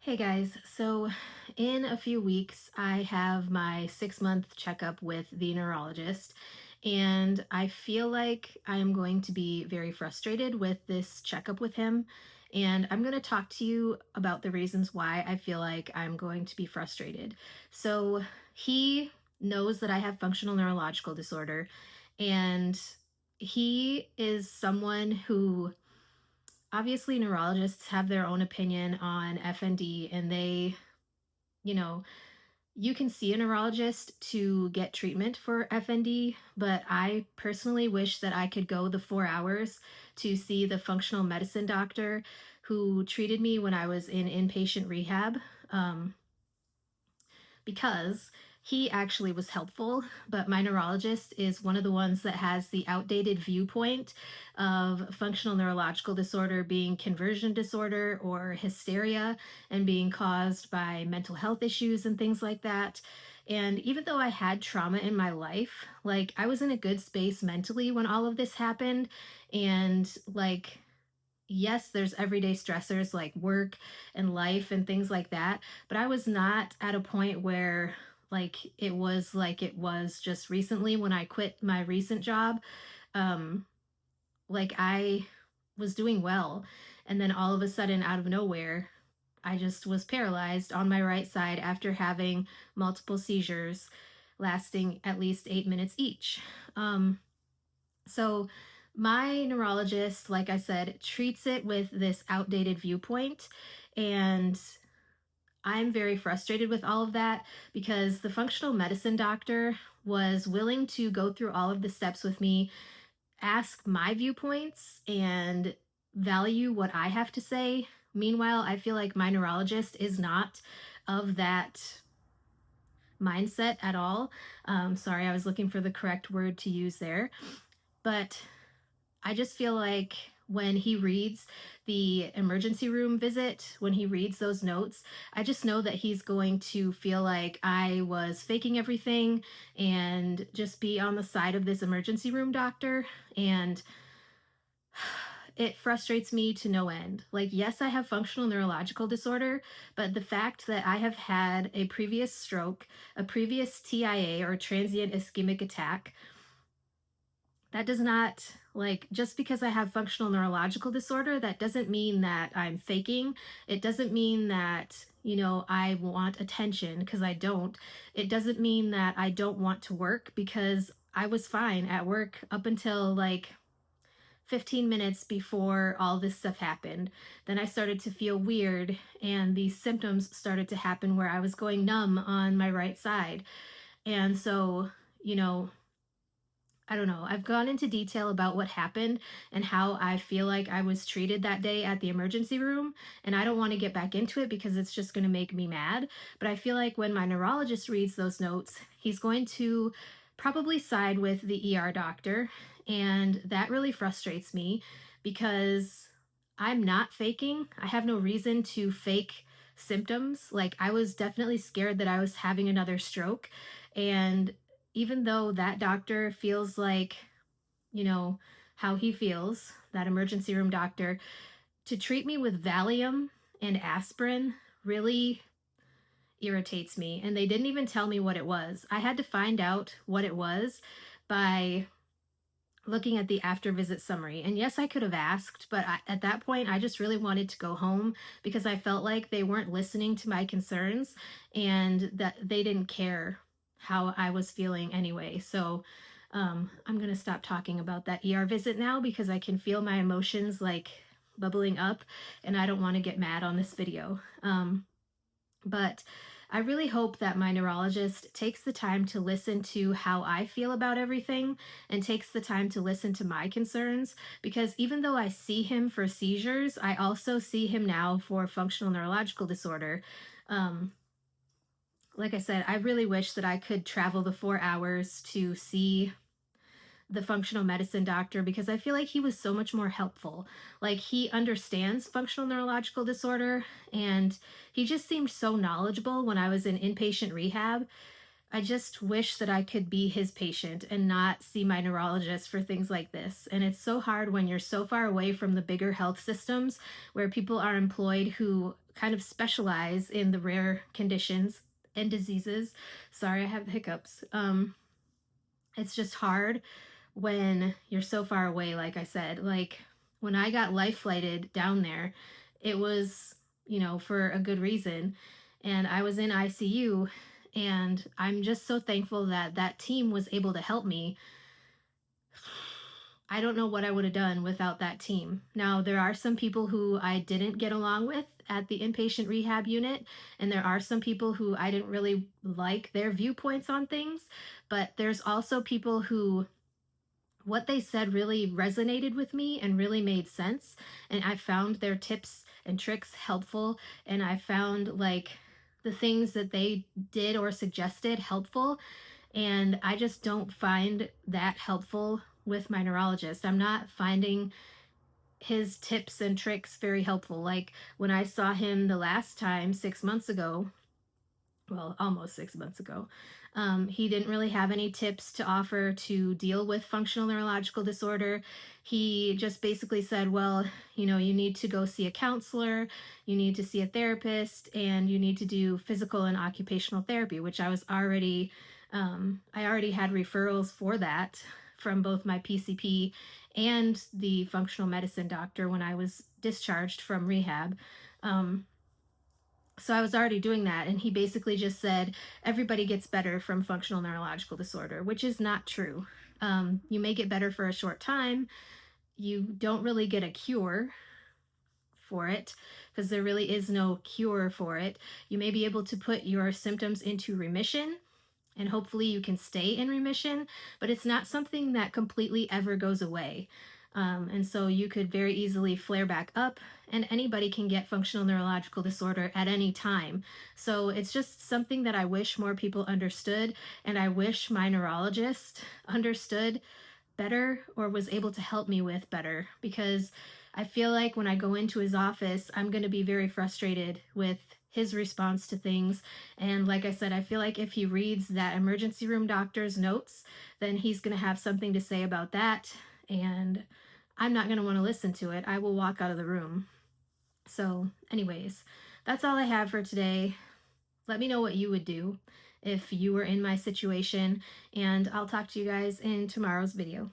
Hey guys, so in a few weeks, I have my 6 month checkup with the neurologist, and I feel like I am going to be very frustrated with this checkup with him. And I'm going to talk to you about the reasons why I feel like I'm going to be frustrated. So, he knows that I have functional neurological disorder, and he is someone who obviously neurologists have their own opinion on FND, and you know, you can see a neurologist to get treatment for FND, but I personally wish that I could go the 4 hours to see the functional medicine doctor who treated me when I was in inpatient rehab. Um, because he actually was helpful, but my neurologist is one of the ones that has the outdated viewpoint of functional neurological disorder being conversion disorder or hysteria and being caused by mental health issues and things like that. And even though I had trauma in my life, like I was in a good space mentally when all of this happened. And like, yes, there's everyday stressors like work and life and things like that, but I was not at a point where like it was just recently when I quit my recent job. Um like I was doing well, and then all of a sudden out of nowhere I just was paralyzed on my right side after having multiple seizures lasting at least 8 minutes each. So my neurologist, like I said, treats it with this outdated viewpoint. And I'm very frustrated with all of that because the functional medicine doctor was willing to go through all of the steps with me, ask my viewpoints, and value what I have to say. Meanwhile, I feel like my neurologist is not of that mindset at all. Sorry, I was looking for the correct word to use there. But I just feel like when he reads the emergency room visit, when he reads those notes, I just know that he's going to feel like I was faking everything and just be on the side of this emergency room doctor. And it frustrates me to no end. Like, yes, I have functional neurological disorder, but the fact that I have had a previous stroke, a previous TIA or transient ischemic attack, that does not, like, just because I have functional neurological disorder, that doesn't mean that I'm faking. It doesn't mean that, I want attention because I don't. It doesn't mean that I don't want to work because I was fine at work up until like 15 minutes before all this stuff happened. Then I started to feel weird, and these symptoms started to happen where I was going numb on my right side. And so, you know, I don't know. I've gone into detail about what happened and how I feel like I was treated that day at the emergency room. And I don't want to get back into it because it's just going to make me mad. But I feel like when my neurologist reads those notes, he's going to probably side with the ER doctor. And that really frustrates me because I'm not faking. I have no reason to fake symptoms. Like, I was definitely scared that I was having another stroke. And even though that doctor feels like, you know, how he feels, that emergency room doctor, to treat me with Valium and aspirin really irritates me. And they didn't even tell me what it was. I had to find out what it was by looking at the after visit summary. And yes, I could have asked, but at that point, I just really wanted to go home because I felt like they weren't listening to my concerns and that they didn't care how I was feeling anyway. So I'm going to stop talking about that ER visit now because I can feel my emotions like bubbling up, and I don't want to get mad on this video. But I really hope that my neurologist takes the time to listen to how I feel about everything and takes the time to listen to my concerns, because even though I see him for seizures, I also see him now for functional neurological disorder. Um, like I said, I really wish that I could travel the 4 hours to see the functional medicine doctor because I feel like he was so much more helpful. Like, he understands functional neurological disorder, and he just seemed so knowledgeable when I was in inpatient rehab. I just wish that I could be his patient and not see my neurologist for things like this. And it's so hard when you're so far away from the bigger health systems where people are employed who kind of specialize in the rare conditions and diseases. Sorry, I have the hiccups. It's just hard when you're so far away, like I said. Like when I got life flighted down there, it was, for a good reason. And I was in ICU, and I'm just so thankful that that team was able to help me. I don't know what I would have done without that team. Now, there are some people who I didn't get along with at the inpatient rehab unit, and there are some people who I didn't really like their viewpoints on things, but there's also people who what they said really resonated with me and really made sense. And I found their tips and tricks helpful. And I found like the things that they did or suggested helpful. And I just don't find that helpful with my neurologist. I'm not finding his tips and tricks very helpful. Like when I saw him the last time 6 months ago, well, almost 6 months ago. He didn't really have any tips to offer to deal with functional neurological disorder. He just basically said, well, you need to go see a counselor, you need to see a therapist, and you need to do physical and occupational therapy, which I already had referrals for that from both my PCP and the functional medicine doctor when I was discharged from rehab. Um, so I was already doing that. And he basically just said, everybody gets better from functional neurological disorder, which is not true. You may get better for a short time. You don't really get a cure for it because there really is no cure for it. You may be able to put your symptoms into remission, and hopefully you can stay in remission, but it's not something that completely ever goes away. And so you could very easily flare back up, and anybody can get functional neurological disorder at any time. So it's just something that I wish more people understood, and I wish my neurologist understood better or was able to help me with better, because I feel like when I go into his office, I'm going to be very frustrated with his response to things. And like I said, I feel like if he reads that emergency room doctor's notes, then he's going to have something to say about that. And I'm not going to want to listen to it. I will walk out of the room. So, anyways, that's all I have for today. Let me know what you would do if you were in my situation, and I'll talk to you guys in tomorrow's video.